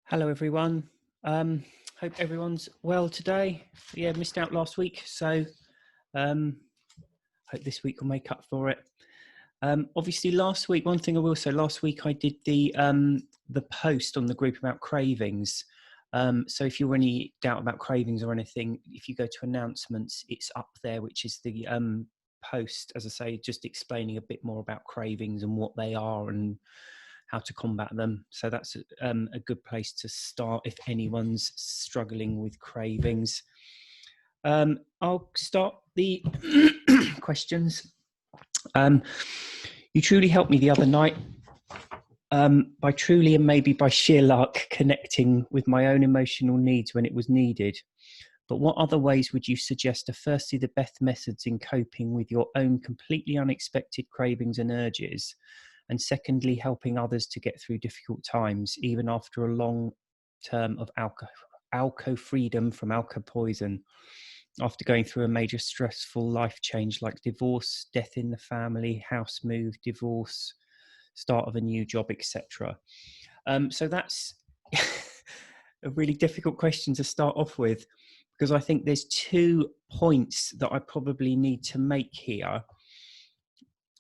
Hello, everyone. Hope everyone's well today. Yeah, missed out last week, so hope this week will make up for it. Obviously, last week, one thing I will say, last week I did the post on the group about cravings. So if you're any doubt about cravings or anything, if you go to announcements, it's up there, which is the post, as I say, just explaining a bit more about cravings and what they are and how to combat them. So that's a good place to start if anyone's struggling with cravings. I'll start the questions. You truly helped me the other night by truly and maybe by sheer luck connecting with my own emotional needs when it was needed. But what other ways would you suggest are firstly the best methods in coping with your own completely unexpected cravings and urges? And secondly, helping others to get through difficult times, even after a long term of alco freedom from alco poison, after going through a major stressful life change like divorce, death in the family, house move, divorce, start of a new job, etc. So that's a really difficult question to start off with, because I think there's 2 points that I probably need to make here.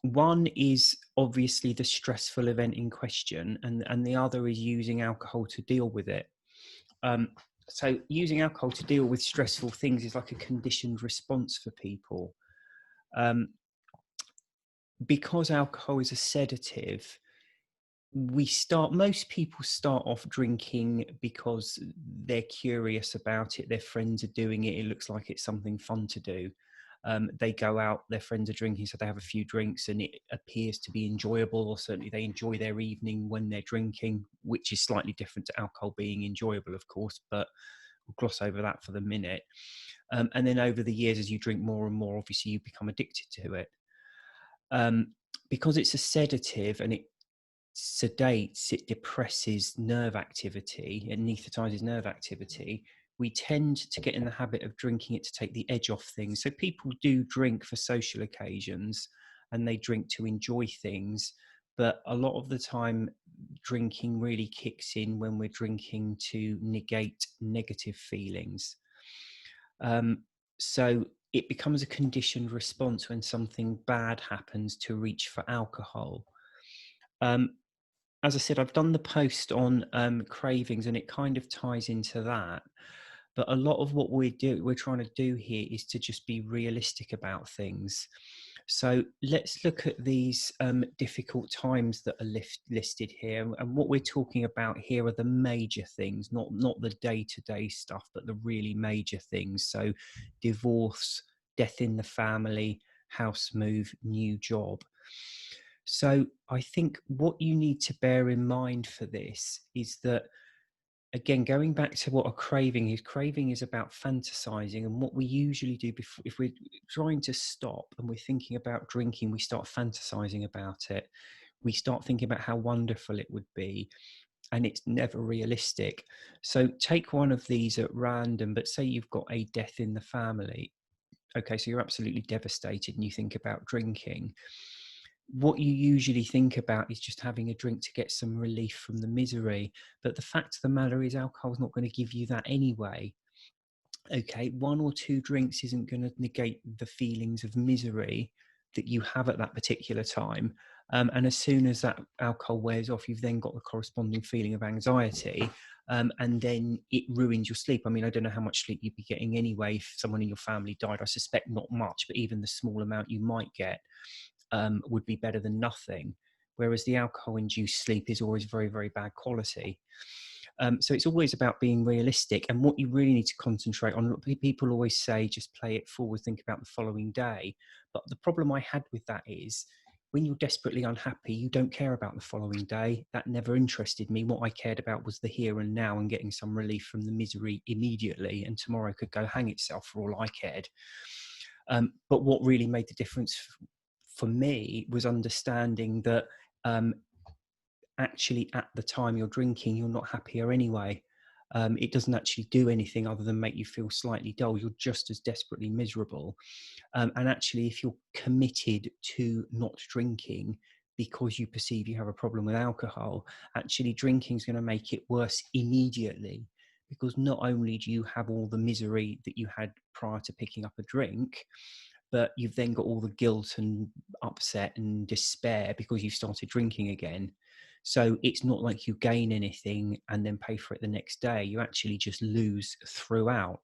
One is obviously the stressful event in question, and the other is using alcohol to deal with it. So using alcohol to deal with stressful things is like a conditioned response for people. Because alcohol is a sedative, most people start off drinking because they're curious about it. Their friends are doing it. It looks like it's something fun to do. They go out, their friends are drinking, so they have a few drinks and it appears to be enjoyable, or certainly they enjoy their evening when they're drinking, which is slightly different to alcohol being enjoyable, of course, but we'll gloss over that for the minute. And then over the years, as you drink more and more, obviously you become addicted to it. Because it's a sedative and it sedates, it depresses nerve activity, it anesthetizes nerve activity, we tend to get in the habit of drinking it to take the edge off things. So people do drink for social occasions and they drink to enjoy things, but a lot of the time drinking really kicks in when we're drinking to negate negative feelings. So it becomes a conditioned response when something bad happens to reach for alcohol. As I said, I've done the post on cravings, and it kind of ties into that. But a lot of what we're trying to do here is to just be realistic about things. So let's look at these difficult times that are listed here. And what we're talking about here are the major things, not the day-to-day stuff, but the really major things. So divorce, death in the family, house move, new job. So I think what you need to bear in mind for this is that, again, going back to what a craving is about fantasizing. And what we usually do before, if we're trying to stop and we're thinking about drinking, we start fantasizing about it. We start thinking about how wonderful it would be, and it's never realistic. So take one of these at random, but say you've got a death in the family. Okay, so you're absolutely devastated and you think about drinking. What you usually think about is just having a drink to get some relief from the misery. But the fact of the matter is, alcohol is not going to give you that anyway. Okay, 1 or 2 drinks isn't going to negate the feelings of misery that you have at that particular time. And as soon as that alcohol wears off, you've then got the corresponding feeling of anxiety. And then it ruins your sleep. I mean, I don't know how much sleep you'd be getting anyway if someone in your family died. I suspect not much, but even the small amount you might get would be better than nothing. Whereas the alcohol-induced sleep is always very, very bad quality. So it's always about being realistic. And what you really need to concentrate on, people always say, just play it forward, think about the following day. But the problem I had with that is, when you're desperately unhappy, you don't care about the following day. That never interested me. What I cared about was the here and now and getting some relief from the misery immediately. And tomorrow could go hang itself for all I cared. But what really made the difference for me was understanding that actually at the time you're drinking, you're not happier anyway. It doesn't actually do anything other than make you feel slightly dull. You're just as desperately miserable. And actually, if you're committed to not drinking, because you perceive you have a problem with alcohol. Actually, drinking is going to make it worse immediately, because not only do you have all the misery that you had prior to picking up a drink, but you've then got all the guilt and upset and despair because you've started drinking again. So it's not like you gain anything and then pay for it the next day. You actually just lose throughout.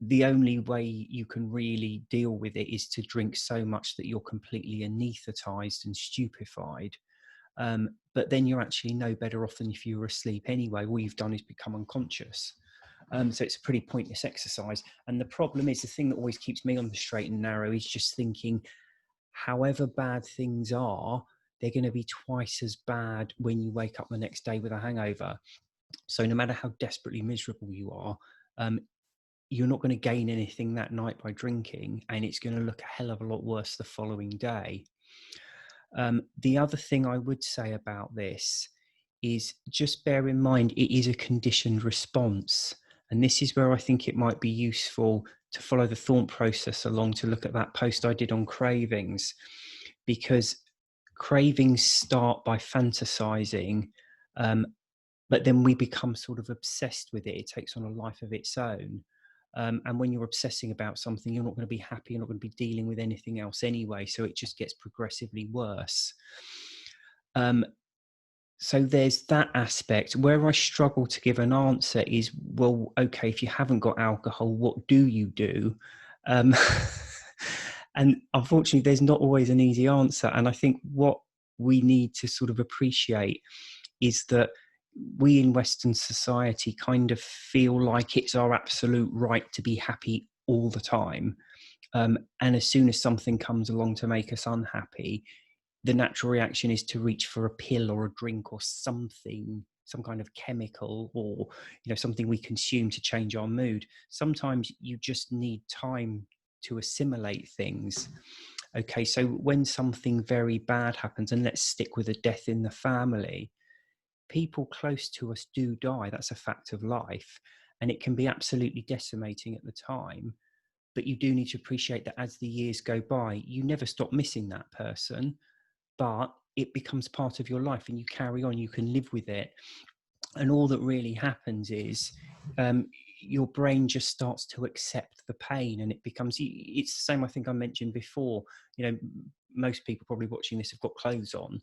The only way you can really deal with it is to drink so much that you're completely anaesthetized and stupefied. But then you're actually no better off than if you were asleep anyway. All you've done is become unconscious. So it's a pretty pointless exercise. And the problem is, the thing that always keeps me on the straight and narrow is just thinking, however bad things are, they're going to be twice as bad when you wake up the next day with a hangover. So no matter how desperately miserable you are, you're not going to gain anything that night by drinking, and it's going to look a hell of a lot worse the following day. The other thing I would say about this is just bear in mind it is a conditioned response. And this is where I think it might be useful to follow the thought process along, to look at that post I did on cravings, because cravings start by fantasizing, but then we become sort of obsessed with it. It takes on a life of its own. And when you're obsessing about something, you're not going to be happy. You're not going to be dealing with anything else anyway. So it just gets progressively worse. So there's that aspect. Where I struggle to give an answer is, well, okay, if you haven't got alcohol, what do you do? And unfortunately, there's not always an easy answer. And I think what we need to sort of appreciate is that we in Western society kind of feel like it's our absolute right to be happy all the time. And as soon as something comes along to make us unhappy, the natural reaction is to reach for a pill or a drink or something, some kind of chemical, or something we consume to change our mood. Sometimes you just need time to assimilate things. Okay, so when something very bad happens, and let's stick with a death in the family, people close to us do die. That's a fact of life, and it can be absolutely decimating at the time. But you do need to appreciate that as the years go by, you never stop missing that person, but it becomes part of your life and you carry on, you can live with it. And all that really happens is your brain just starts to accept the pain, and it's the same, I think I mentioned before, most people probably watching this have got clothes on,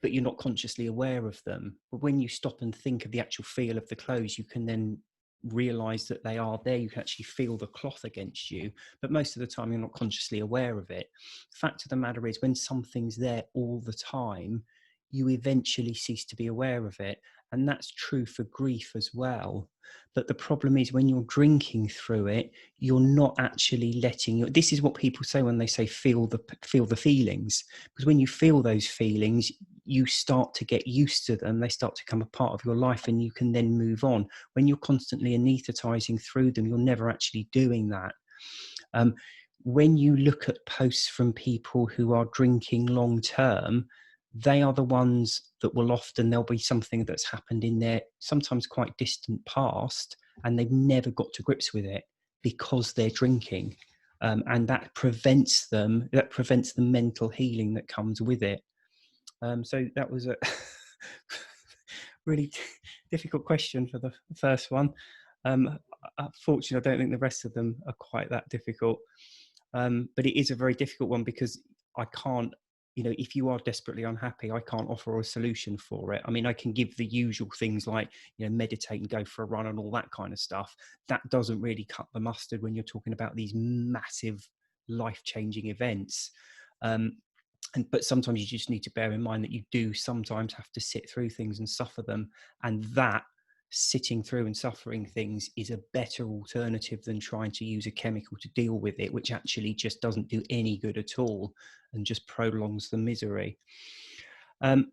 but you're not consciously aware of them. But when you stop and think of the actual feel of the clothes, you can then realize that they are there. You can actually feel the cloth against you, but most of the time you're not consciously aware of it. The fact of the matter is, when something's there all the time, you eventually cease to be aware of it. And that's true for grief as well. But the problem is, when you're drinking through it, you're not actually this is what people say when they say feel the feelings, because when you feel those feelings, you start to get used to them. They start to become a part of your life, and you can then move on. When you're constantly anesthetizing through them, you're never actually doing that. When you look at posts from people who are drinking long term, they are the ones that there'll be something that's happened in their sometimes quite distant past, and they've never got to grips with it because they're drinking. And that prevents the mental healing that comes with it. So that was a really difficult question for the first one. Unfortunately, I don't think the rest of them are quite that difficult. But it is a very difficult one, because I can't, if you are desperately unhappy, I can't offer a solution for it. I mean, I can give the usual things like, meditate and go for a run and all that kind of stuff. That doesn't really cut the mustard when you're talking about these massive life-changing events. But sometimes you just need to bear in mind that you do sometimes have to sit through things and suffer them. And that sitting through and suffering things is a better alternative than trying to use a chemical to deal with it, which actually just doesn't do any good at all and just prolongs the misery. I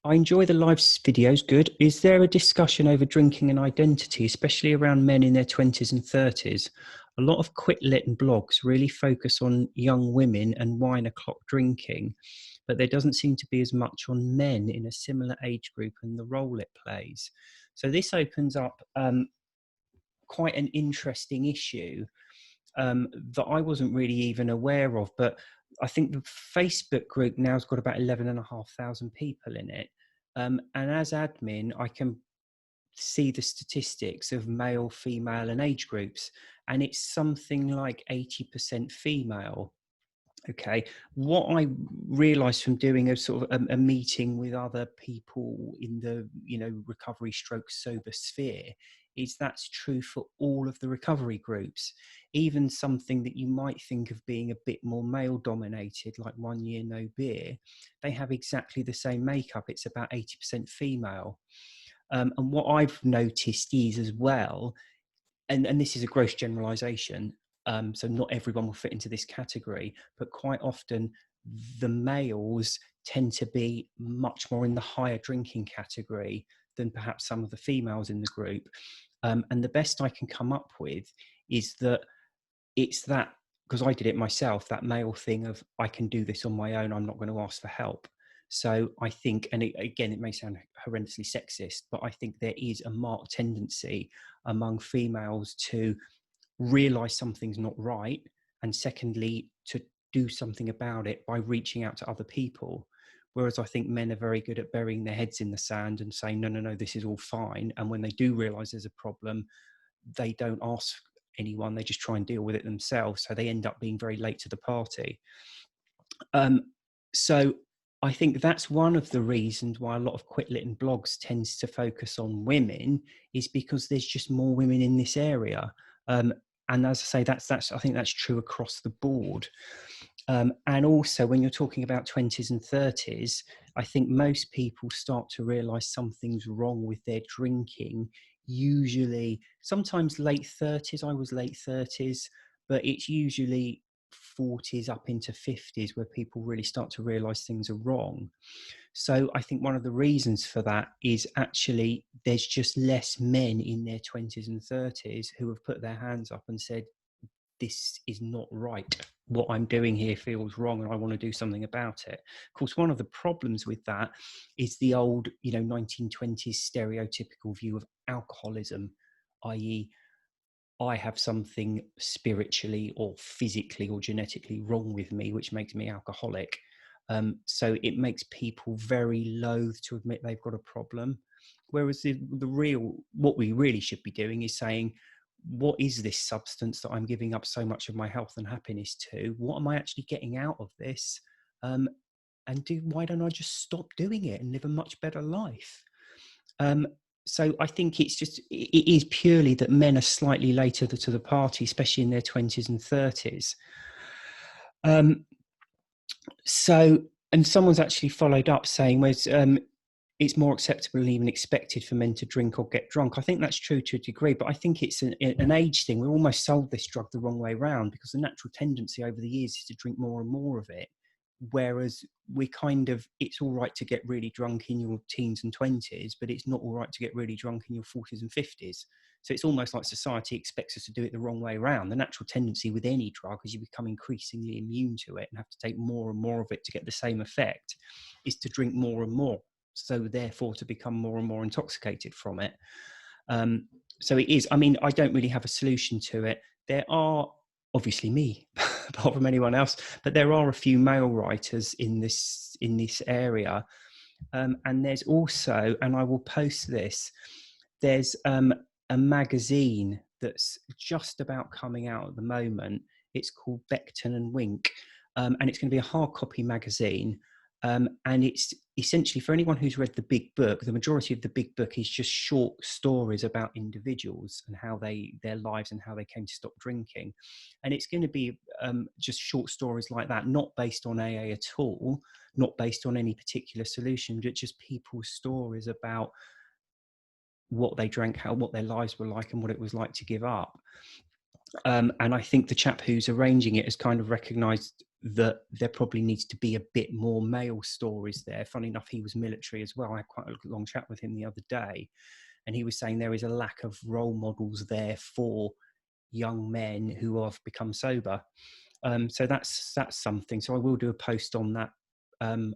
enjoy the live videos. Good. Is there a discussion over drinking and identity, especially around men in their 20s and 30s? A lot of quit lit and blogs really focus on young women and wine o'clock drinking, but there doesn't seem to be as much on men in a similar age group and the role it plays. So this opens up quite an interesting issue that I wasn't really even aware of. But I think the Facebook group now has got about 11,500 people in it. And as admin, I can see the statistics of male, female, and age groups, and it's something like 80% female. Okay, what I realised from doing a sort of a meeting with other people in the recovery stroke sober sphere is that's true for all of the recovery groups. Even something that you might think of being a bit more male dominated, like 1 Year No Beer, they have exactly the same makeup. It's about 80% female. And what I've noticed is as well, and this is a gross generalization, so not everyone will fit into this category, but quite often the males tend to be much more in the higher drinking category than perhaps some of the females in the group. And the best I can come up with is that it's that, because I did it myself, that male thing of I can do this on my own, I'm not going to ask for help. So I think, and again, it may sound horrendously sexist, but I think there is a marked tendency among females to realize something's not right, and secondly, to do something about it by reaching out to other people. Whereas I think men are very good at burying their heads in the sand and saying, no, no, no, this is all fine. And when they do realize there's a problem, they don't ask anyone, they just try and deal with it themselves. So they end up being very late to the party. So I think that's one of the reasons why a lot of quit lit and blogs tends to focus on women, is because there's just more women in this area. And as I say, that's I think that's true across the board. And also when you're talking about 20s and 30s, I think most people start to realize something's wrong with their drinking, usually sometimes late 30s. I was late 30s, but it's usually 40s up into 50s where people really start to realize things are wrong. So I think one of the reasons for that is actually there's just less men in their 20s and 30s who have put their hands up and said, this is not right. What I'm doing here feels wrong and I want to do something about it. Of course, one of the problems with that is the old, 1920s stereotypical view of alcoholism, i.e., I have something spiritually or physically or genetically wrong with me, which makes me alcoholic. So it makes people very loath to admit they've got a problem. Whereas the real, what we really should be doing is saying, what is this substance that I'm giving up so much of my health and happiness to? What am I actually getting out of this? And why don't I just stop doing it and live a much better life? So I think it is purely that men are slightly later to the party, especially in their 20s and 30s. And someone's actually followed up saying, it's more acceptable and even expected for men to drink or get drunk. I think that's true to a degree, but I think it's an age thing. We've almost sold this drug the wrong way around, because the natural tendency over the years is to drink more and more of it. Whereas it's all right to get really drunk in your teens and 20s, but it's not all right to get really drunk in your 40s and 50s. So it's almost like society expects us to do it the wrong way around. The natural tendency with any drug, as you become increasingly immune to it and have to take more and more of it to get the same effect, is to drink more and more. So therefore to become more and more intoxicated from it. So it is, I don't really have a solution to it. There are, obviously me, apart from anyone else, but there are a few male writers in this area. And there's also, and I will post this, there's a magazine that's just about coming out at the moment. It's called Beckton and Wink, and it's going to be a hard copy magazine. And it's essentially, for anyone who's read the big book, the majority of the big book is just short stories about individuals and how their lives and how they came to stop drinking. And it's going to be just short stories like that, not based on AA at all, not based on any particular solution, but just people's stories about what they drank, what their lives were like, and what it was like to give up. And I think the chap who's arranging it has kind of recognised that there probably needs to be a bit more male stories there. Funny enough, he was military as well. I had quite a long chat with him the other day, and he was saying there is a lack of role models there for young men who have become sober. So that's something. So I will do a post on that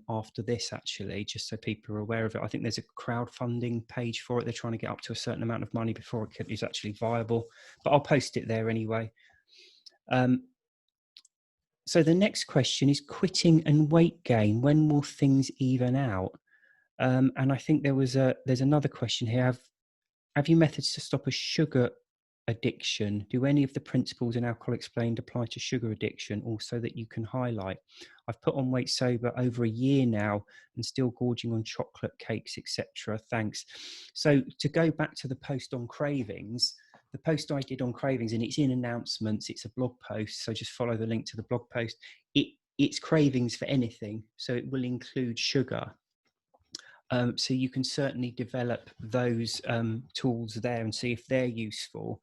after this, actually, just so people are aware of it. I think there's a crowdfunding page for it. They're trying to get up to a certain amount of money before it is actually viable, but I'll post it there anyway. So the next question is quitting and weight gain. When will things even out? And I think there's another question here. Have you methods to stop a sugar addiction? Do any of the principles in Alcohol Explained apply to sugar addiction also that you can highlight? I've put on weight sober over a year now and still gorging on chocolate cakes, etc. Thanks. So to go back to the post on cravings, the post I did on cravings, and it's in announcements, it's a blog post, so just follow the link to the blog post. It's cravings for anything, so it will include sugar. So you can certainly develop those tools there and see if they're useful.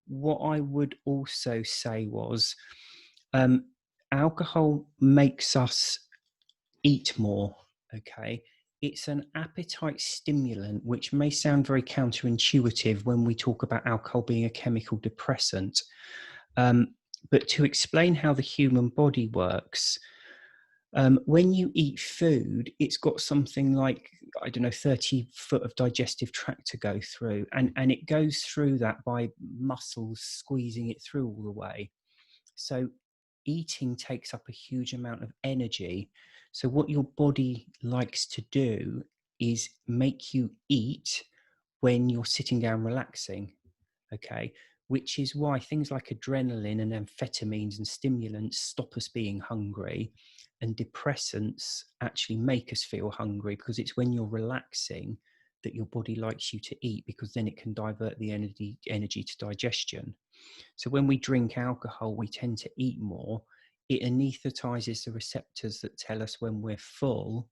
What I would also say was alcohol makes us eat more, okay? It's an appetite stimulant, which may sound very counterintuitive when we talk about alcohol being a chemical depressant. But to explain how the human body works, when you eat food, it's got something like, I don't know, 30 foot of digestive tract to go through. And it goes through that by muscles squeezing it through all the way. So eating takes up a huge amount of energy. So what your body likes to do is make you eat when you're sitting down relaxing, okay? Which is why things like adrenaline and amphetamines and stimulants stop us being hungry, and depressants actually make us feel hungry, because it's when you're relaxing that your body likes you to eat, because then it can divert the energy to digestion. So when we drink alcohol, we tend to eat more. It anesthetizes the receptors that tell us when we're full.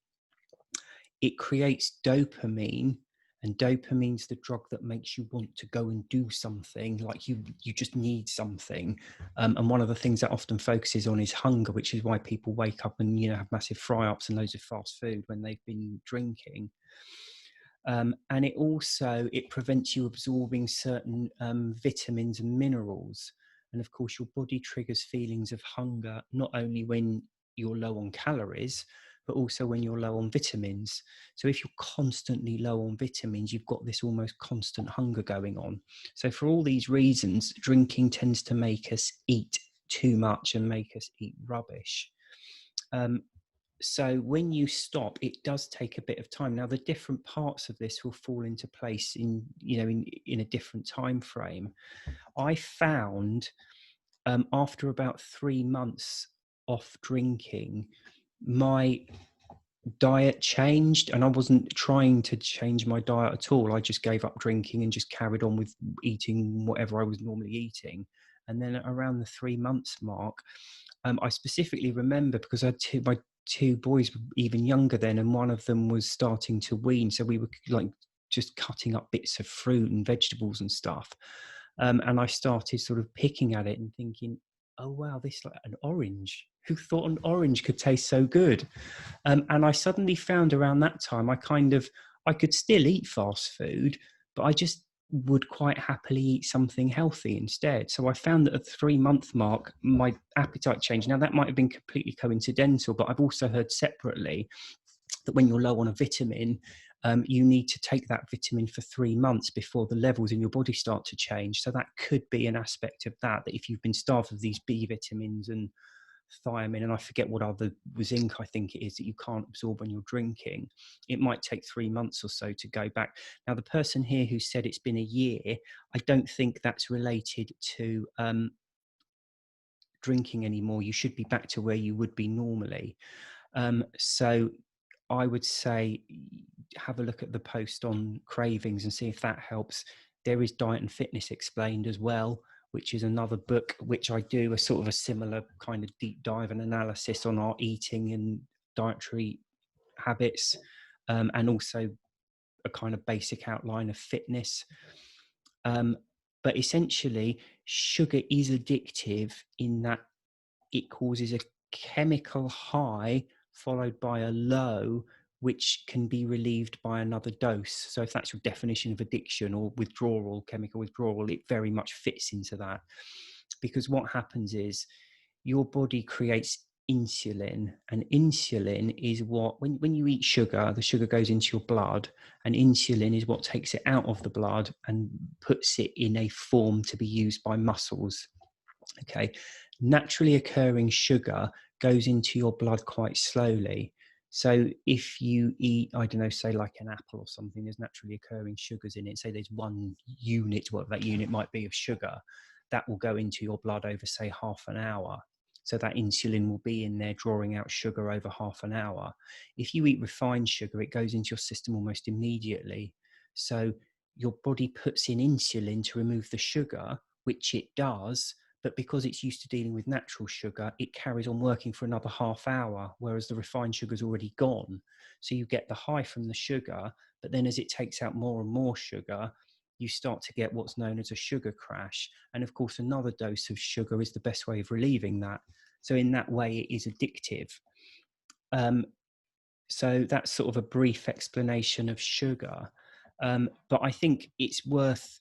It creates dopamine, and dopamine's the drug that makes you want to go and do something, like you just need something. And one of the things that often focuses on is hunger, which is why people wake up and have massive fry-ups and loads of fast food when they've been drinking. And it prevents you absorbing certain vitamins and minerals. And of course, your body triggers feelings of hunger, not only when you're low on calories, but also when you're low on vitamins. So if you're constantly low on vitamins, you've got this almost constant hunger going on. So for all these reasons, drinking tends to make us eat too much and make us eat rubbish. So when you stop, it does take a bit of time. Now, the different parts of this will fall into place in a different time frame. I found after about 3 months off drinking, my diet changed, and I wasn't trying to change my diet at all. I just gave up drinking and just carried on with eating whatever I was normally eating. And then around the 3 months mark, I specifically remember, because I had my two boys were even younger then, and one of them was starting to wean. So we were like just cutting up bits of fruit and vegetables and stuff. And I started sort of picking at it and thinking, oh, wow, this is like an orange. Who thought an orange could taste so good? And I suddenly found around that time, I could still eat fast food, but I just would quite happily eat something healthy instead. So I found that at the 3 month mark, my appetite changed. Now that might have been completely coincidental, but I've also heard separately that when you're low on a vitamin, you need to take that vitamin for 3 months before the levels in your body start to change. So that could be an aspect of that if you've been starved of these B vitamins and thiamine, and I forget what other zinc I think it is that you can't absorb when you're drinking, it might take 3 months or so to go back. Now, the person here who said it's been a year, I don't think that's related to drinking anymore. You should be back to where you would be normally. So I would say have a look at the post on cravings and see if that helps. There is Diet and Fitness Explained as well, which is another book which I do a sort of a similar kind of deep dive and analysis on our eating and dietary habits, and also a kind of basic outline of fitness. But essentially, sugar is addictive in that it causes a chemical high followed by a low, which can be relieved by another dose. So if that's your definition of addiction or withdrawal, chemical withdrawal, it very much fits into that. Because what happens is your body creates insulin, and insulin is what, when you eat sugar, the sugar goes into your blood, and insulin is what takes it out of the blood and puts it in a form to be used by muscles. Okay, naturally occurring sugar goes into your blood quite slowly. So if you eat, I don't know, say like an apple or something, there's naturally occurring sugars in it. Say there's 1 unit, whatever that unit might be, of sugar, that will go into your blood over, say, half an hour. So that insulin will be in there drawing out sugar over half an hour. If you eat refined sugar, it goes into your system almost immediately. So your body puts in insulin to remove the sugar, which it does, but because it's used to dealing with natural sugar, it carries on working for another half hour, whereas the refined sugar's already gone. So you get the high from the sugar, but then as it takes out more and more sugar, you start to get what's known as a sugar crash. And of course, another dose of sugar is the best way of relieving that. So in that way, it is addictive. So that's sort of a brief explanation of sugar. But I think it's worth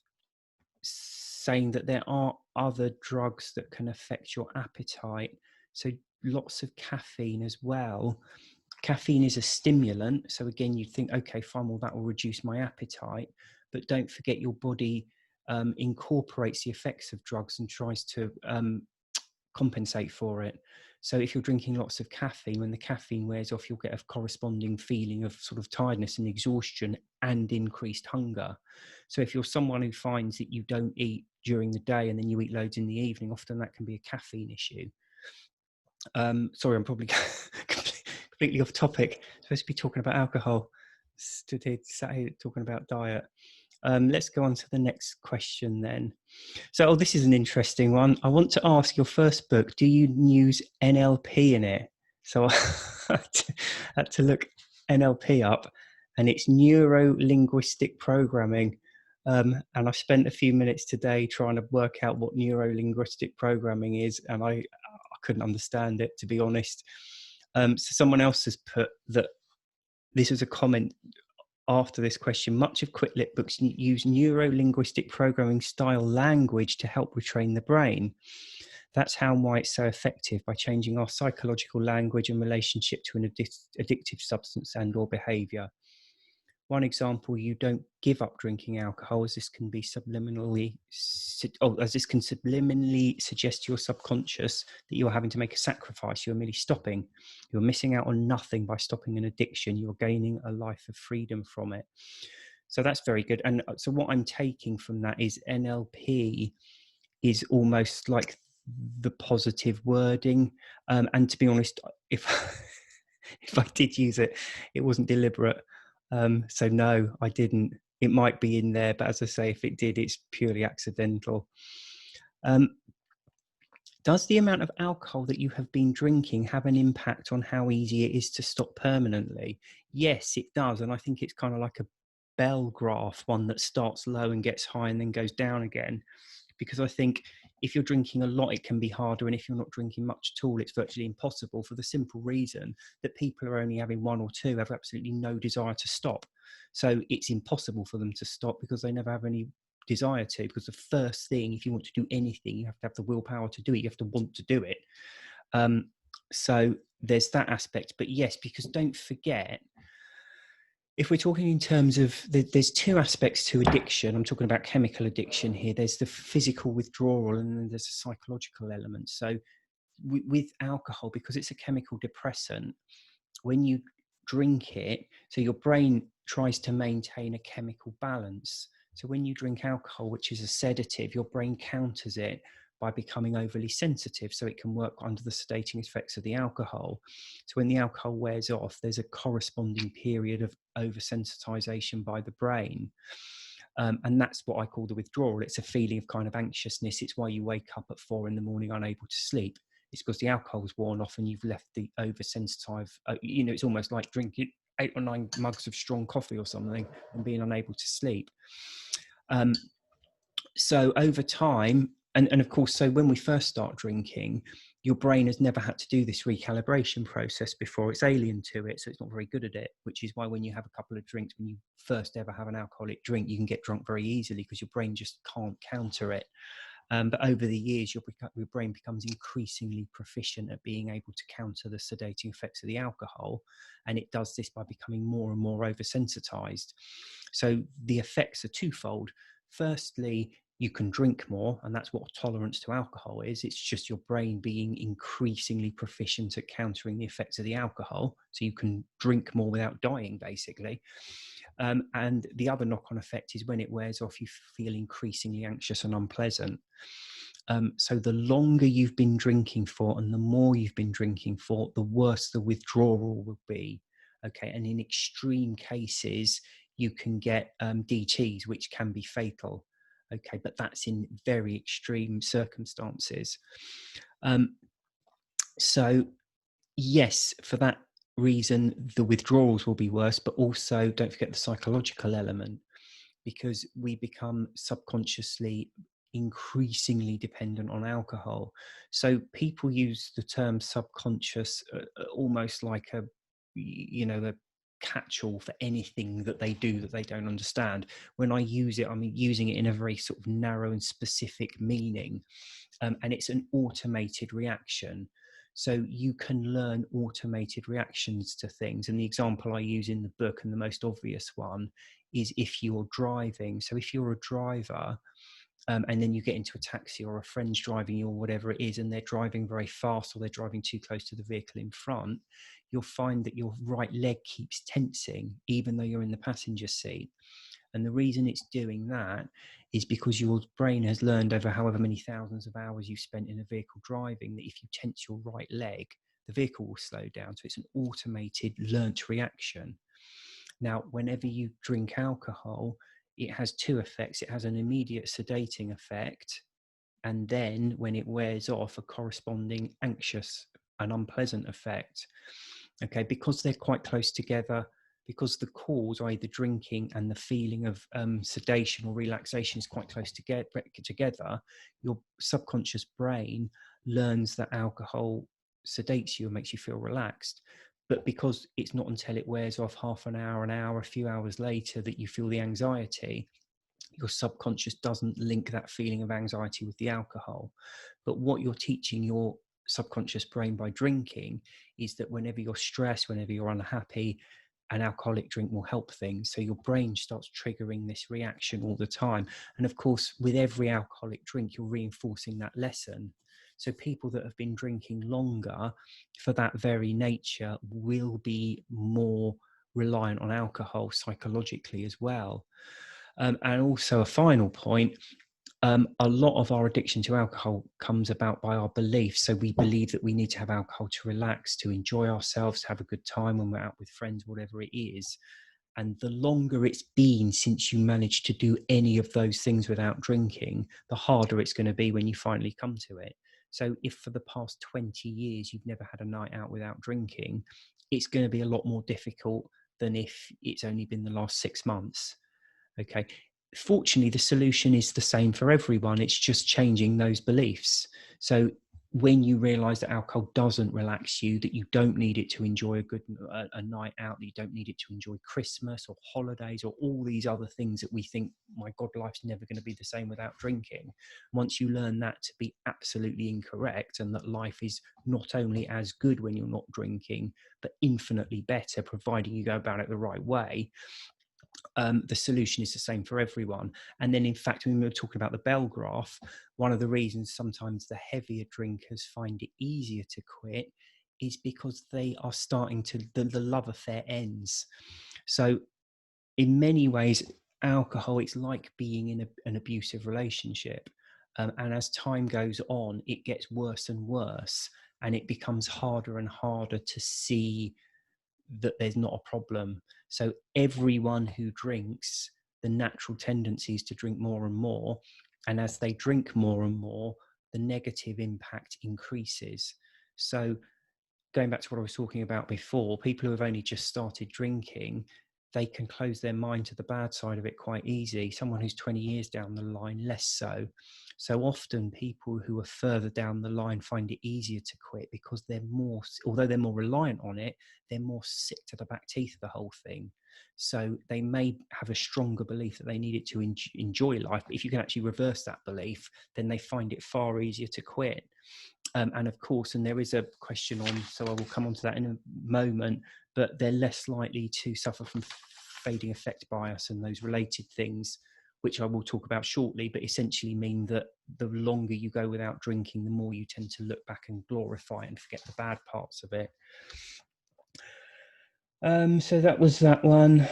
saying that there are other drugs that can affect your appetite. So lots of caffeine as well. Caffeine is a stimulant. So again, you'd think, okay, fine, well, that will reduce my appetite. But don't forget your body incorporates the effects of drugs and tries to compensate for it. So if you're drinking lots of caffeine, when the caffeine wears off, you'll get a corresponding feeling of sort of tiredness and exhaustion and increased hunger. So if you're someone who finds that you don't eat during the day and then you eat loads in the evening, often that can be a caffeine issue. Sorry, I'm probably completely off topic. I'm supposed to be talking about alcohol. Stood here, sat here talking about diet. Let's go on to the next question then. So, this is an interesting one. I want to ask, your first book, do you use NLP in it? So I had to look NLP up, and it's neuro-linguistic programming. And I've spent a few minutes today trying to work out what neuro-linguistic programming is, and I couldn't understand it, to be honest. So someone else has put that this is a comment after this question. Much of Quitlet books use neuro-linguistic programming style language to help retrain the brain. That's why it's so effective, by changing our psychological language in relationship to an addictive substance and or behavior. One example, you don't give up drinking alcohol, as this can subliminally suggest to your subconscious that you're having to make a sacrifice. You're merely stopping. You're missing out on nothing by stopping an addiction. You're gaining a life of freedom from it. So that's very good. And so what I'm taking from that is NLP is almost like the positive wording. And to be honest, if if I did use it, it wasn't deliberate. So no, I didn't. It might be in there, but as I say, if it did, it's purely accidental. Does the amount of alcohol that you have been drinking have an impact on how easy it is to stop permanently? Yes, it does. And I think it's kind of like a bell graph, one that starts low and gets high and then goes down again. Because I think if you're drinking a lot, it can be harder. And if you're not drinking much at all, it's virtually impossible, for the simple reason that people are only having one or two, have absolutely no desire to stop. So it's impossible for them to stop because they never have any desire to, because the first thing, if you want to do anything, you have to have the willpower to do it. You have to want to do it. So there's that aspect. But yes, because don't forget, if we're talking in terms of, there's two aspects to addiction. I'm talking about chemical addiction here. There's the physical withdrawal and then there's a psychological element. So with alcohol, because it's a chemical depressant, when you drink it, so your brain tries to maintain a chemical balance. So when you drink alcohol, which is a sedative, your brain counters it by becoming overly sensitive, so it can work under the sedating effects of the alcohol. So when the alcohol wears off, there's a corresponding period of oversensitization by the brain. And that's what I call the withdrawal. It's a feeling of kind of anxiousness. It's why you wake up at 4 a.m, unable to sleep. It's because the alcohol's worn off and you've left the oversensitive, it's almost like drinking 8 or 9 mugs of strong coffee or something and being unable to sleep. So over time, and of course, so when we first start drinking, your brain has never had to do this recalibration process before. It's alien to it, so it's not very good at it, which is why when you have a couple of drinks, when you first ever have an alcoholic drink, you can get drunk very easily because your brain just can't counter it. But over the years, your brain becomes increasingly proficient at being able to counter the sedating effects of the alcohol. And it does this by becoming more and more oversensitized. So the effects are twofold. Firstly, you can drink more, and that's what tolerance to alcohol is. It's just your brain being increasingly proficient at countering the effects of the alcohol, so you can drink more without dying, basically. And the other knock-on effect is when it wears off, you feel increasingly anxious and unpleasant. So the longer you've been drinking for and the more you've been drinking for, the worse the withdrawal will be. Okay, and in extreme cases, you can get DTs, which can be fatal. Okay, but that's in very extreme circumstances. So yes, for that reason, the withdrawals will be worse, but also don't forget the psychological element, because we become subconsciously increasingly dependent on alcohol. So people use the term subconscious almost like a, a catch-all for anything that they do that they don't understand. When I use it, I'm using it in a very sort of narrow and specific meaning, and it's an automated reaction. So you can learn automated reactions to things. And the example I use in the book, and the most obvious one, is if you're driving. So if you're a driver, and then you get into a taxi or a friend's driving you or whatever it is, and they're driving very fast or they're driving too close to the vehicle in front, you'll find that your right leg keeps tensing, even though you're in the passenger seat. And the reason it's doing that is because your brain has learned over however many thousands of hours you've spent in a vehicle driving that if you tense your right leg, the vehicle will slow down. So it's an automated learnt reaction. Now, whenever you drink alcohol, it has two effects. It has an immediate sedating effect, and then when it wears off, a corresponding anxious and unpleasant effect. Okay, because they're quite close together, because the cause, i.e. the drinking, and the feeling of sedation or relaxation is quite close together, your subconscious brain learns that alcohol sedates you and makes you feel relaxed. But because it's not until it wears off half an hour, a few hours later, that you feel the anxiety, your subconscious doesn't link that feeling of anxiety with the alcohol. But what you're teaching your subconscious brain by drinking is that whenever you're stressed, whenever you're unhappy, an alcoholic drink will help things. So your brain starts triggering this reaction all the time. And of course, with every alcoholic drink, you're reinforcing that lesson. So people that have been drinking longer, for that very nature, will be more reliant on alcohol psychologically as well. And also a final point, a lot of our addiction to alcohol comes about by our beliefs. So we believe that we need to have alcohol to relax, to enjoy ourselves, to have a good time when we're out with friends, whatever it is. And the longer it's been since you managed to do any of those things without drinking, the harder it's going to be when you finally come to it. So if for the past 20 years you've never had a night out without drinking, it's going to be a lot more difficult than if it's only been the last 6 months. Okay. Fortunately, the solution is the same for everyone. It's just changing those beliefs. So when you realize that alcohol doesn't relax you, that you don't need it to enjoy a night out, that you don't need it to enjoy Christmas or holidays or all these other things that we think, my God, life's never going to be the same without drinking. Once you learn that to be absolutely incorrect, and that life is not only as good when you're not drinking, but infinitely better, providing you go about it the right way, the solution is the same for everyone. And then, in fact, when we were talking about the bell graph, one of the reasons sometimes the heavier drinkers find it easier to quit is because they are starting to, the love affair ends. So in many ways, alcohol, it's like being in an abusive relationship. And as time goes on, it gets worse and worse, and it becomes harder and harder to see that there's not a problem. So everyone who drinks, the natural tendency is to drink more and more. And as they drink more and more, the negative impact increases. So going back to what I was talking about before, people who have only just started drinking, they can close their mind to the bad side of it quite easy. Someone who's 20 years down the line, less so. So often people who are further down the line find it easier to quit because they're more, although they're more reliant on it, they're more sick to the back teeth of the whole thing. So they may have a stronger belief that they need it to enjoy life. But if you can actually reverse that belief, then they find it far easier to quit. And of course, and there is a question on, so I will come on to that in a moment, but they're less likely to suffer from fading effect bias and those related things, which I will talk about shortly, but essentially mean that the longer you go without drinking, the more you tend to look back and glorify and forget the bad parts of it. So that was that one.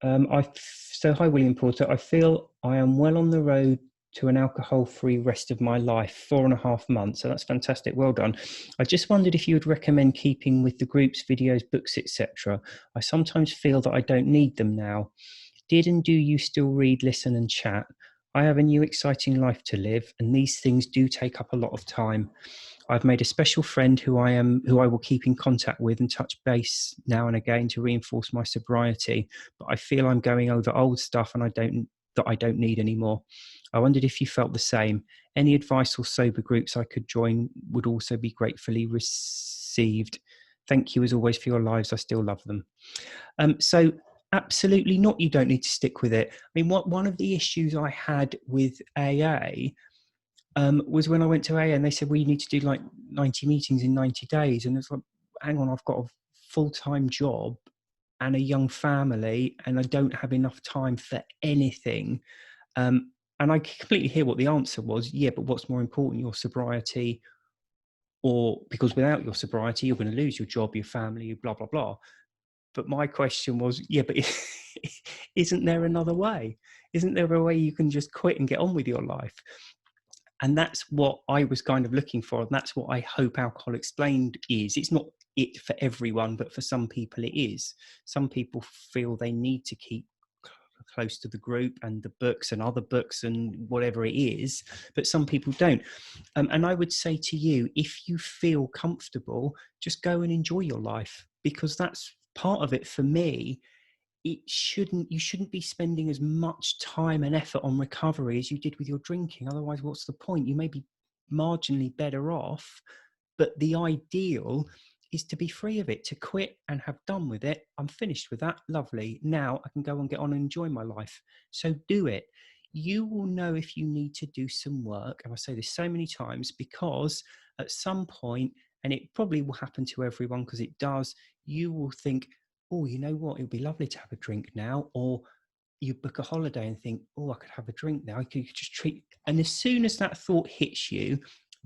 So hi, William Porter. I feel I am well on the road to an alcohol-free rest of my life, 4.5 months. So that's fantastic. Well done. I just wondered if you would recommend keeping with the groups, videos, books, etc. I sometimes feel that I don't need them now. Did and do you still read, listen, and chat? I have a new exciting life to live, and these things do take up a lot of time. I've made a special friend who I will keep in contact with and touch base now and again to reinforce my sobriety. But I feel I'm going over old stuff and I don't need anymore. I wondered if you felt the same. Any advice or sober groups I could join would also be gratefully received. Thank you as always for your lives. I still love them. So absolutely not. You don't need to stick with it. I mean, one of the issues I had with AA was when I went to AA and they said, well, you need to do like 90 meetings in 90 days. And it's like, hang on, I've got a full-time job and a young family and I don't have enough time for anything. And I completely hear what the answer was. Yeah, but what's more important, your sobriety, or because without your sobriety, you're going to lose your job, your family, blah, blah, blah. But my question was, yeah, but isn't there another way? Isn't there a way you can just quit and get on with your life? And that's what I was kind of looking for. And that's what I hope Alcohol Explained is. It's not it for everyone, but for some people it is. Some people feel they need to keep close to the group and the books and other books and whatever it is, but some people don't. And I would say to you, if you feel comfortable, just go and enjoy your life, because that's part of it for me. You shouldn't be spending as much time and effort on recovery as you did with your drinking. Otherwise, what's the point? You may be marginally better off, but the ideal is to be free of it, to quit and have done with it. I'm finished with that. Lovely. Now I can go and get on and enjoy my life. So do it. You will know if you need to do some work. And I say this so many times, because at some point, and it probably will happen to everyone because it does, you will think, oh, you know what? It would be lovely to have a drink now. Or you book a holiday and think, oh, I could have a drink now. I could just treat. And as soon as that thought hits you,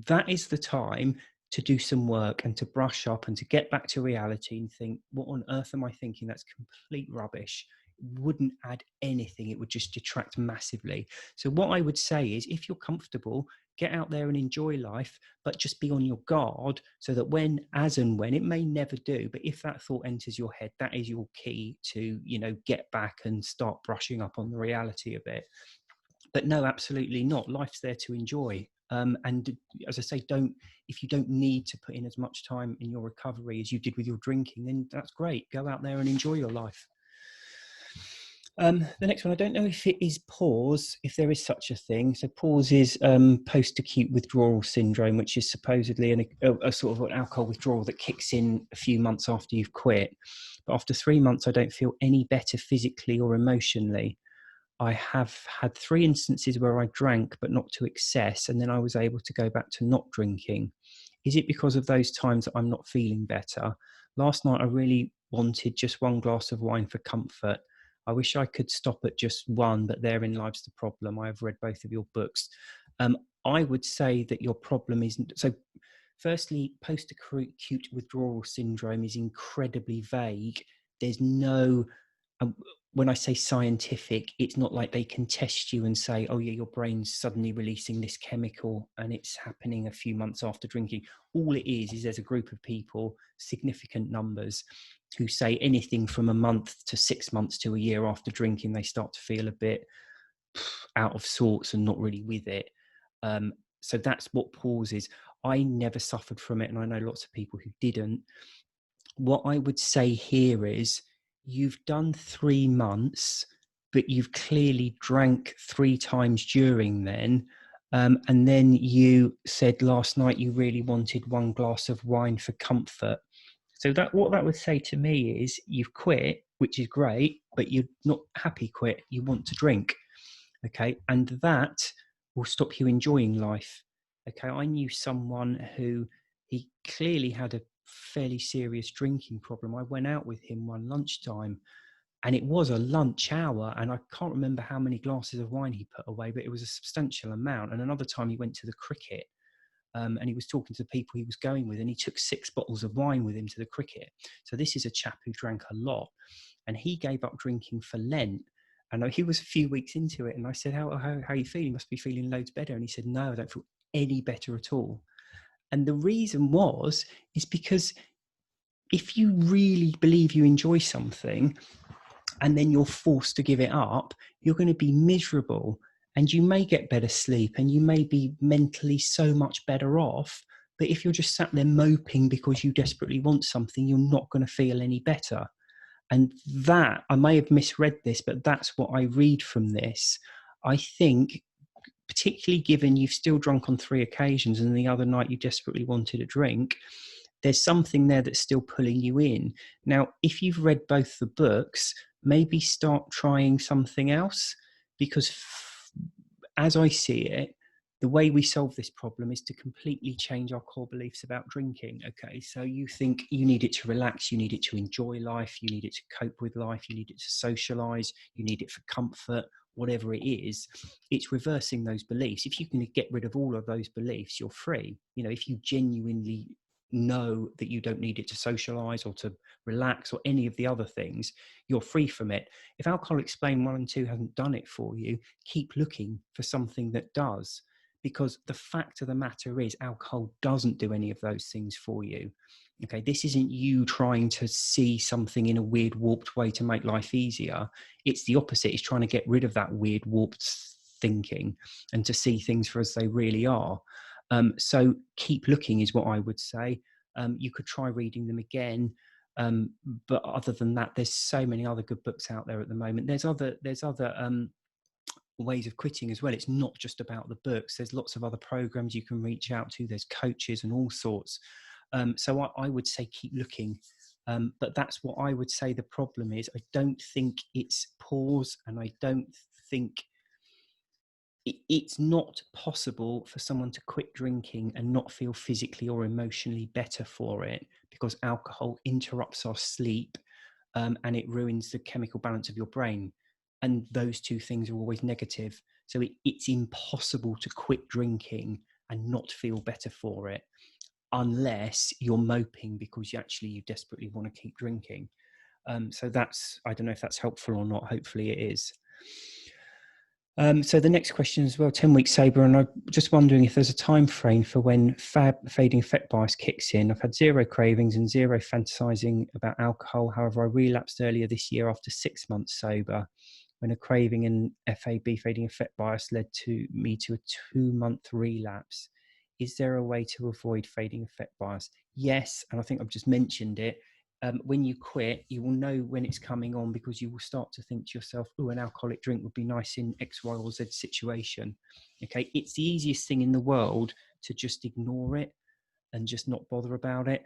that is the time to do some work and to brush up and to get back to reality and think, what on earth am I thinking? That's complete rubbish. It wouldn't add anything. It would just detract massively. So what I would say is, if you're comfortable, get out there and enjoy life, but just be on your guard so that as and when, it may never do, but if that thought enters your head, that is your key to, get back and start brushing up on the reality of it. But no, absolutely not. Life's there to enjoy. And as I say, if you don't need to put in as much time in your recovery as you did with your drinking, then that's great. Go out there and enjoy your life. The next one, I don't know if it is pause, if there is such a thing. So pause is post-acute withdrawal syndrome, which is supposedly a sort of an alcohol withdrawal that kicks in a few months after you've quit. But after 3 months, I don't feel any better physically or emotionally. I have had 3 instances where I drank, but not to excess, and then I was able to go back to not drinking. Is it because of those times that I'm not feeling better? Last night, I really wanted just 1 glass of wine for comfort. I wish I could stop at just one, but therein lies the problem. I have read both of your books. I would say that your problem isn't... So firstly, post-acute withdrawal syndrome is incredibly vague. There's no... when I say scientific, it's not like they can test you and say, oh yeah, your brain's suddenly releasing this chemical and it's happening a few months after drinking. All it is there's a group of people, significant numbers, who say anything from a month to 6 months to a year after drinking, they start to feel a bit out of sorts and not really with it. So that's what pause is. I never suffered from it, and I know lots of people who didn't. What I would say here is, you've done 3 months, but you've clearly drank 3 times during then. And then you said last night you really wanted 1 glass of wine for comfort. So what that would say to me is, you've quit, which is great, but you're not happy quit. You want to drink. Okay. And that will stop you enjoying life. Okay. I knew someone who, he clearly had a fairly serious drinking problem. I went out with him one lunchtime And it was a lunch hour, and I can't remember how many glasses of wine he put away, but it was a substantial amount. And another time he went to the cricket, and he was talking to the people he was going with, and he took 6 bottles of wine with him to the cricket. So this is a chap who drank a lot, and he gave up drinking for Lent. And he was a few weeks into it, and I said, how are you feeling? You must be feeling loads better. And he said, no, I don't feel any better at all. And the reason is because if you really believe you enjoy something and then you're forced to give it up, you're going to be miserable, and you may get better sleep and you may be mentally so much better off. But if you're just sat there moping because you desperately want something, you're not going to feel any better. And that, I may have misread this, but that's what I read from this. I think, particularly given you've still drunk on 3 occasions and the other night you desperately wanted a drink, there's something there that's still pulling you in. Now, if you've read both the books, maybe start trying something else, because as I see it, the way we solve this problem is to completely change our core beliefs about drinking. Okay, so you think you need it to relax, you need it to enjoy life, you need it to cope with life, you need it to socialize, you need it for comfort, whatever it is. It's reversing those beliefs. If you can get rid of all of those beliefs, you're free. You know, if you genuinely know that you don't need it to socialize or to relax or any of the other things, you're free from it. If Alcoholics Explained 1 and 2 hasn't done it for you, keep looking for something that does. Because the fact of the matter is, alcohol doesn't do any of those things for you. Okay, this isn't you trying to see something in a weird, warped way to make life easier. It's the opposite. It's trying to get rid of that weird, warped thinking and to see things for as they really are. So keep looking is what I would say. You could try reading them again. But other than that, there's so many other good books out there at the moment. There's other ways of quitting as well. It's not just about the books. There's lots of other programs you can reach out to. There's coaches and all sorts. So I would say keep looking. But that's what I would say the problem is. I don't think it's pause, and I don't think it's not possible for someone to quit drinking and not feel physically or emotionally better for it, because alcohol interrupts our sleep, and it ruins the chemical balance of your brain. And those two things are always negative. So it's impossible to quit drinking and not feel better for it, unless you're moping because you desperately want to keep drinking. So I don't know if that's helpful or not. Hopefully it is. So the next question as well, 10 weeks sober, and I'm just wondering if there's a time frame for when fading effect bias kicks in. I've had 0 cravings and 0 fantasizing about alcohol. However, I relapsed earlier this year after 6 months sober, when a craving and FAB, fading effect bias, led me to a 2-month relapse. Is there a way to avoid fading effect bias? Yes, and I think I've just mentioned it. When you quit, you will know when it's coming on, because you will start to think to yourself, oh, an alcoholic drink would be nice in X, Y, or Z situation. Okay, it's the easiest thing in the world to just ignore it and just not bother about it.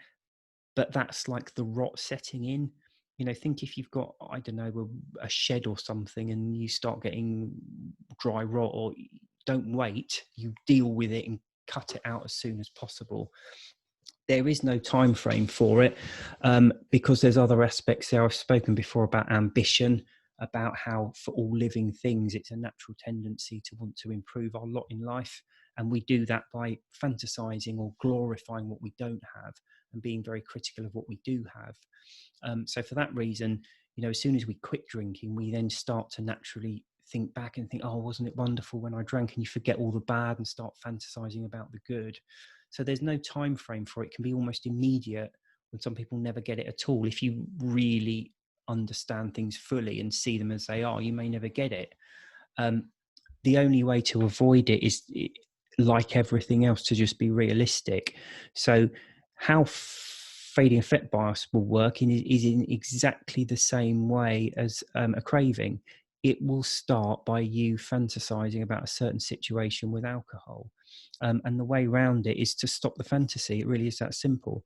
But that's like the rot setting in. You know, think if you've got, I don't know, a shed or something, and you start getting dry rot, or don't wait, you deal with it and cut it out as soon as possible. There is no time frame for it, because there's other aspects there. I've spoken before about ambition, about how for all living things it's a natural tendency to want to improve our lot in life, and we do that by fantasizing or glorifying what we don't have and being very critical of what we do have. So for that reason, you know, as soon as we quit drinking, we then start to naturally think back and think, oh, wasn't it wonderful when I drank? And you forget all the bad and start fantasizing about the good. So there's no time frame for it. It can be almost immediate, when some people never get it at all. If you really understand things fully and see them as they are, you may never get it. The only way to avoid it is, like everything else, to just be realistic. So how fading effect bias will work is in exactly the same way as a craving. It will start by you fantasizing about a certain situation with alcohol. And the way around it is to stop the fantasy. It really is that simple.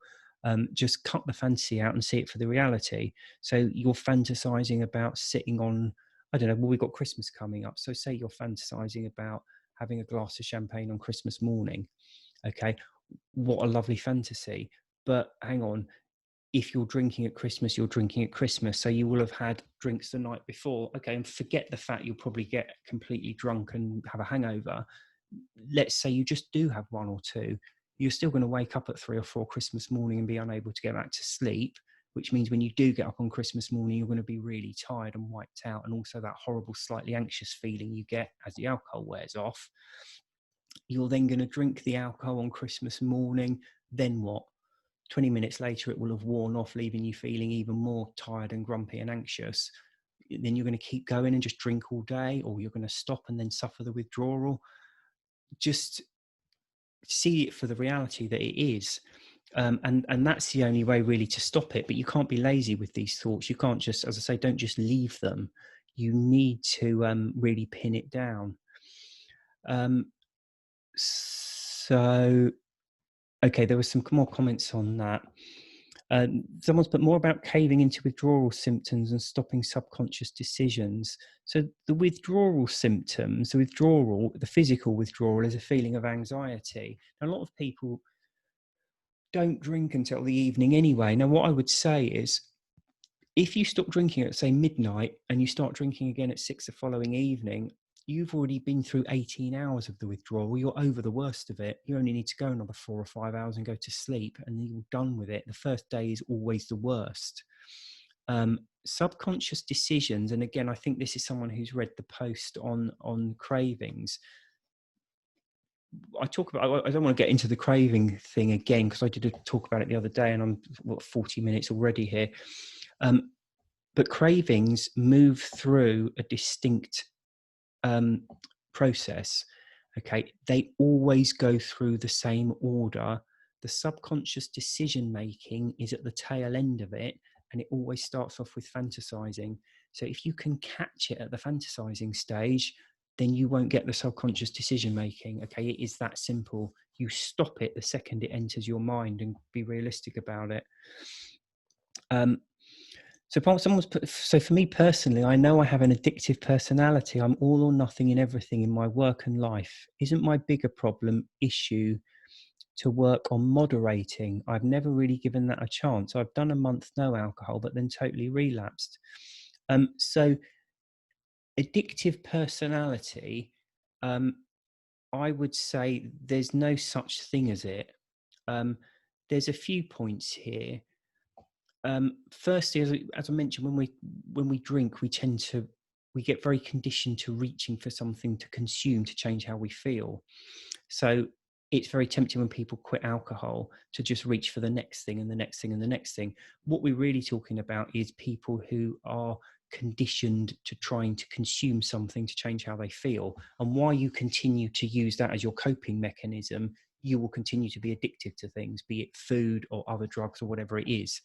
Just cut the fantasy out and see it for the reality. So you're fantasizing about sitting on, I don't know, well, we've got Christmas coming up. So say you're fantasizing about having a glass of champagne on Christmas morning. Okay, what a lovely fantasy. But hang on, if you're drinking at Christmas, you're drinking at Christmas. So you will have had drinks the night before. Okay, and forget the fact you'll probably get completely drunk and have a hangover. Let's say you just do have one or two. You're still going to wake up at 3 or 4 Christmas morning and be unable to get back to sleep, which means when you do get up on Christmas morning, you're going to be really tired and wiped out. And also that horrible, slightly anxious feeling you get as the alcohol wears off. You're then going to drink the alcohol on Christmas morning. Then what? 20 minutes later, it will have worn off, leaving you feeling even more tired and grumpy and anxious. Then you're going to keep going and just drink all day, or you're going to stop and then suffer the withdrawal. Just see it for the reality that it is. And that's the only way really to stop it. But you can't be lazy with these thoughts. You can't just, as I say, don't just leave them. You need to really pin it down. So, okay, there were some more comments on that. Someone's put more about caving into withdrawal symptoms and stopping subconscious decisions. So the withdrawal symptoms, the physical withdrawal is a feeling of anxiety. Now, a lot of people don't drink until the evening anyway. Now, what I would say is, if you stop drinking at, say, midnight and you start drinking again at 6 the following evening, you've already been through 18 hours of the withdrawal. You're over the worst of it. You only need to go another 4 or 5 hours and go to sleep, and you're done with it. The first day is always the worst. Subconscious decisions, and again, I think this is someone who's read the post on cravings. I don't want to get into the craving thing again, because I did talk about it the other day, and I'm 40 minutes already here. But cravings move through a distinct process. Okay, they always go through the same order. The subconscious decision making is at the tail end of it, and it always starts off with fantasizing. So if you can catch it at the fantasizing stage, then you won't get the subconscious decision making. Okay, it is that simple. You stop it the second it enters your mind, and be realistic about it. So for me personally, I know I have an addictive personality. I'm all or nothing in everything in my work and life. Isn't my bigger issue to work on moderating? I've never really given that a chance. I've done a month no alcohol, but then totally relapsed. So addictive personality, I would say there's no such thing as it. There's a few points here. Firstly, as I mentioned, when we drink, we get very conditioned to reaching for something to consume to change how we feel. So it's very tempting when people quit alcohol to just reach for the next thing and the next thing and the next thing. What we're really talking about is people who are conditioned to trying to consume something to change how they feel. And while you continue to use that as your coping mechanism, you will continue to be addicted to things, be it food or other drugs or whatever it is.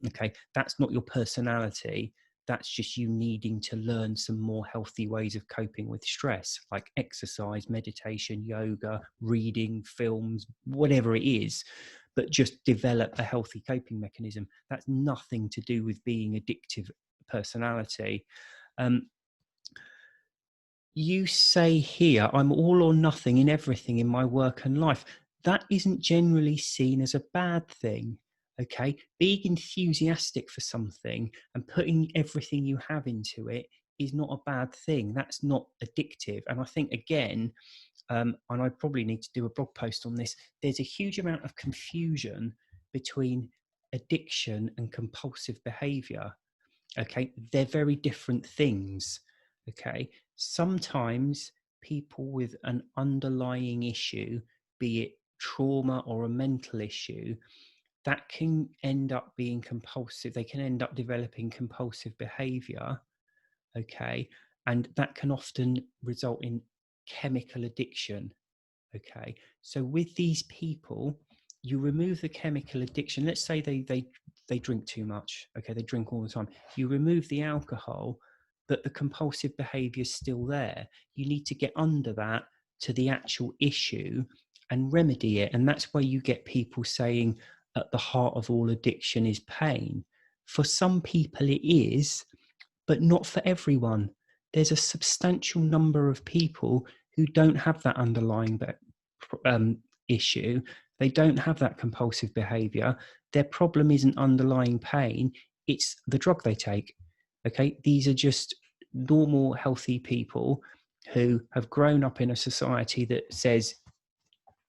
Okay, that's not your personality. That's just you needing to learn some more healthy ways of coping with stress, like exercise, meditation, yoga, reading, films, whatever it is, but just develop a healthy coping mechanism. That's nothing to do with being addictive personality. You say here, I'm all or nothing in everything in my work and life. That isn't generally seen as a bad thing. Okay, being enthusiastic for something and putting everything you have into it is not a bad thing. That's not addictive. And I think, again, and I probably need to do a blog post on this, there's a huge amount of confusion between addiction and compulsive behavior. Okay, they're very different things. Okay, sometimes people with an underlying issue, be it trauma or a mental issue, that can end up being compulsive. They can end up developing compulsive behavior. Okay, and that can often result in chemical addiction. Okay, so with these people, you remove the chemical addiction. Let's say they drink too much. Okay, they drink all the time. You remove the alcohol, but the compulsive behavior is still there. You need to get under that to the actual issue and remedy it. And that's where you get people saying at the heart of all addiction is pain. For some people it is, but not for everyone. There's a substantial number of people who don't have that underlying issue, They don't have that compulsive behavior. Their problem isn't underlying pain, it's the drug they take. Okay, these are just normal, healthy people who have grown up in a society that says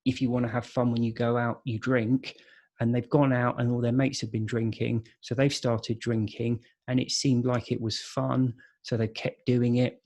if you want to have fun when you go out, you drink. And they've gone out and all their mates have been drinking. So they've started drinking and it seemed like it was fun. So they kept doing it.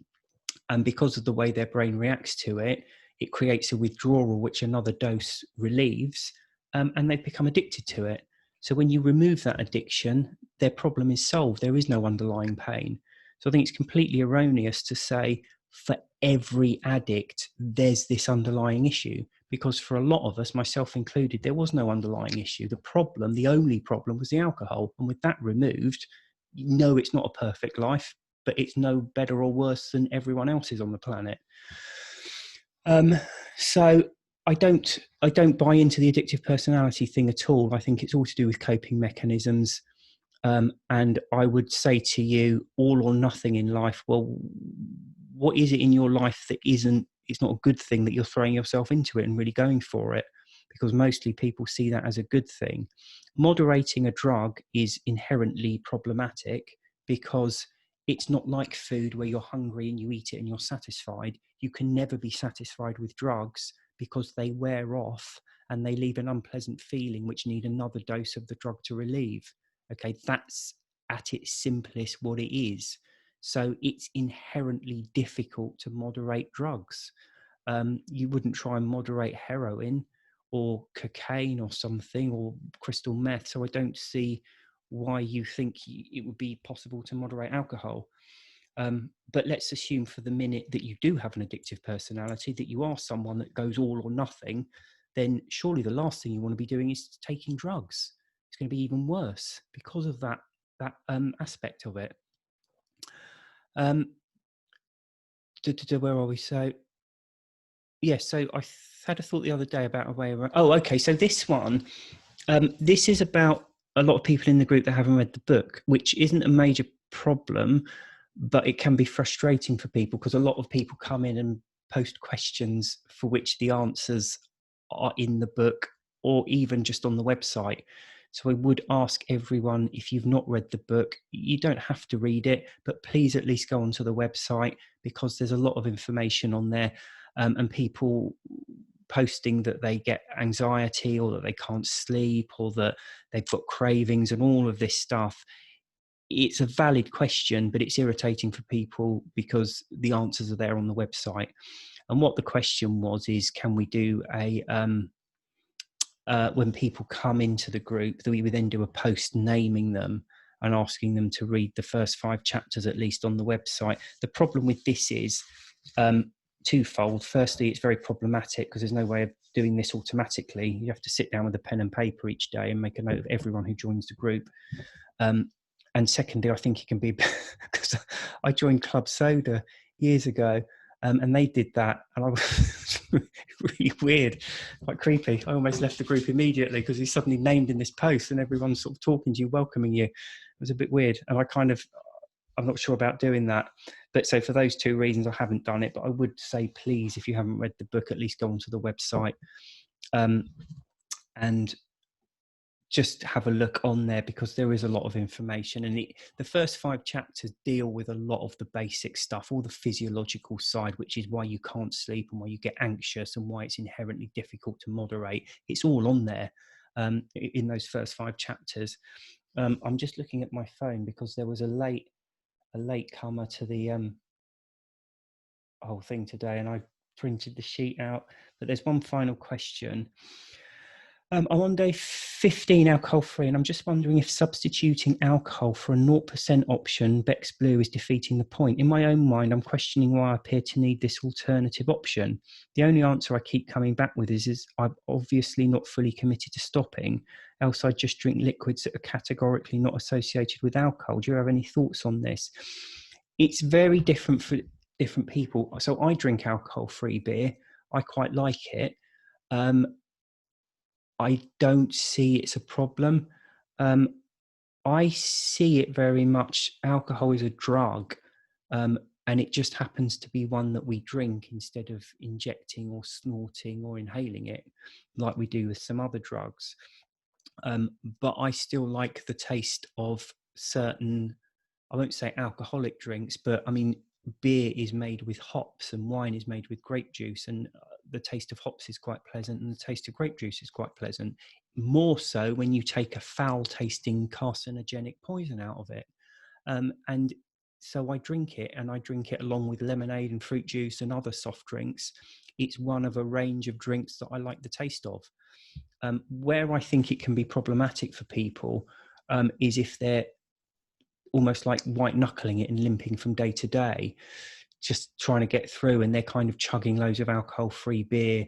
And because of the way their brain reacts to it, it creates a withdrawal, which another dose relieves, and they've become addicted to it. So when you remove that addiction, their problem is solved. There is no underlying pain. So I think it's completely erroneous to say for every addict, there's this underlying issue. Because for a lot of us, myself included, there was no underlying issue. The problem, the only problem was the alcohol. And with that removed, no, it's not a perfect life, but it's no better or worse than everyone else's on the planet. So I don't buy into the addictive personality thing at all. I think it's all to do with coping mechanisms. And I would say to you, all or nothing in life. Well, what is it in your life that isn't, it's not a good thing that you're throwing yourself into it and really going for it? Because mostly people see that as a good thing. Moderating a drug is inherently problematic because it's not like food where you're hungry and you eat it and you're satisfied. You can never be satisfied with drugs because they wear off and they leave an unpleasant feeling which need another dose of the drug to relieve. Okay, that's at its simplest what it is. So it's inherently difficult to moderate drugs. You wouldn't try and moderate heroin or cocaine or something or crystal meth. So I don't see why you think it would be possible to moderate alcohol. But let's assume for the minute that you do have an addictive personality, that you are someone that goes all or nothing, then surely the last thing you want to be doing is taking drugs. It's going to be even worse because of that aspect of it. Where are we? So, yes, so I had a thought the other day about a way around. Oh, okay. So this one, this is about a lot of people in the group that haven't read the book, which isn't a major problem, but it can be frustrating for people because a lot of people come in and post questions for which the answers are in the book or even just on the website. So I would ask everyone, if you've not read the book, you don't have to read it, but please at least go onto the website because there's a lot of information on there, and people posting that they get anxiety or that they can't sleep or that they've got cravings and all of this stuff. It's a valid question, but it's irritating for people because the answers are there on the website. And what the question was is, can we do a when people come into the group, that we would then do a post naming them and asking them to read the first 5 chapters at least on the website. The problem with this is twofold. Firstly, it's very problematic because there's no way of doing this automatically. You have to sit down with a pen and paper each day and make a note of everyone who joins the group. And secondly, I think it can be because I joined Club Soda years ago, and they did that, and I was really weird, quite creepy. I almost left the group immediately because he's suddenly named in this post, and everyone's sort of talking to you, welcoming you. It was a bit weird, and I'm not sure about doing that. But so for those 2 reasons, I haven't done it. But I would say, please, if you haven't read the book, at least go onto the website and just have a look on there because there is a lot of information. And the first 5 chapters deal with a lot of the basic stuff, all the physiological side, which is why you can't sleep and why you get anxious and why it's inherently difficult to moderate. It's all on there in those first 5 chapters. I'm just looking at my phone because there was a late comer to the whole thing today, and I printed the sheet out. But there's one final question. I'm on day 15 alcohol free, and I'm just wondering if substituting alcohol for a 0% option, Beck's Blue, is defeating the point. In my own mind, I'm questioning why I appear to need this alternative option. The only answer I keep coming back with is I'm obviously not fully committed to stopping, else I'd just drink liquids that are categorically not associated with alcohol. Do you have any thoughts on this? It's very different for different people. So I drink alcohol-free beer. I quite like it. I don't see it's a problem. I see it very much, alcohol is a drug, and and it just happens to be one that we drink instead of injecting or snorting or inhaling it like we do with some other drugs. But I still like the taste of certain, I won't say alcoholic drinks, but I mean, beer is made with hops and wine is made with grape juice, and the taste of hops is quite pleasant and the taste of grape juice is quite pleasant. More so when you take a foul tasting carcinogenic poison out of it. And so I drink it, and I drink it along with lemonade and fruit juice and other soft drinks. It's one of a range of drinks that I like the taste of. Where I think it can be problematic for people is if they're almost like white knuckling it and limping from day to day, just trying to get through, and they're kind of chugging loads of alcohol-free beer.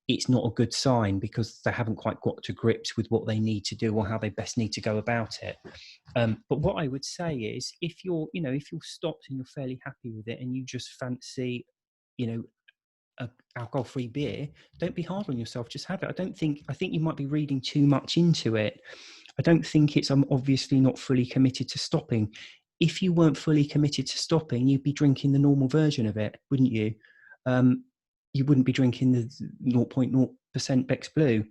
It's not a good sign because they haven't quite got to grips with what they need to do or how they best need to go about it. But what I would say is, if you're stopped and you're fairly happy with it, and you just fancy, a alcohol-free beer, don't be hard on yourself. Just have it. I think you might be reading too much into it. I don't think it's, I'm obviously not fully committed to stopping. If you weren't fully committed to stopping, you'd be drinking the normal version of it, wouldn't you? You wouldn't be drinking the 0.0% Bex Blue.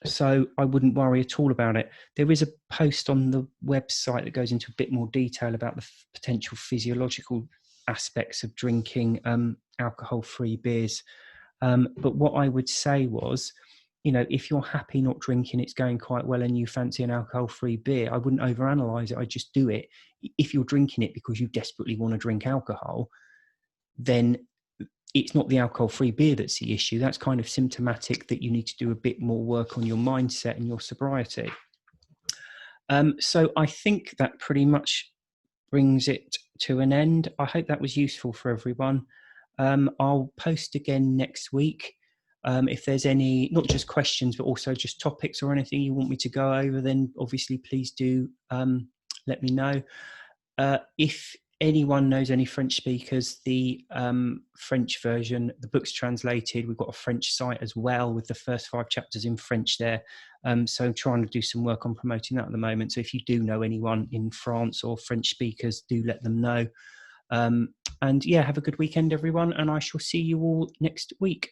So I wouldn't worry at all about it. There is a post on the website that goes into a bit more detail about the potential physiological aspects of drinking alcohol-free beers. But what I would say was, if you're happy not drinking, it's going quite well, and you fancy an alcohol-free beer, I wouldn't overanalyze it. I just do it. If you're drinking it because you desperately want to drink alcohol, then it's not the alcohol-free beer that's the issue. That's kind of symptomatic that you need to do a bit more work on your mindset and your sobriety. So I think that pretty much brings it to an end. I hope that was useful for everyone. I'll post again next week. If there's any, not just questions, but also just topics or anything you want me to go over, then obviously please do let me know. If anyone knows any French speakers, the French version, the book's translated. We've got a French site as well with the first 5 chapters in French there. So I'm trying to do some work on promoting that at the moment. So if you do know anyone in France or French speakers, do let them know. And yeah, have a good weekend, everyone. And I shall see you all next week.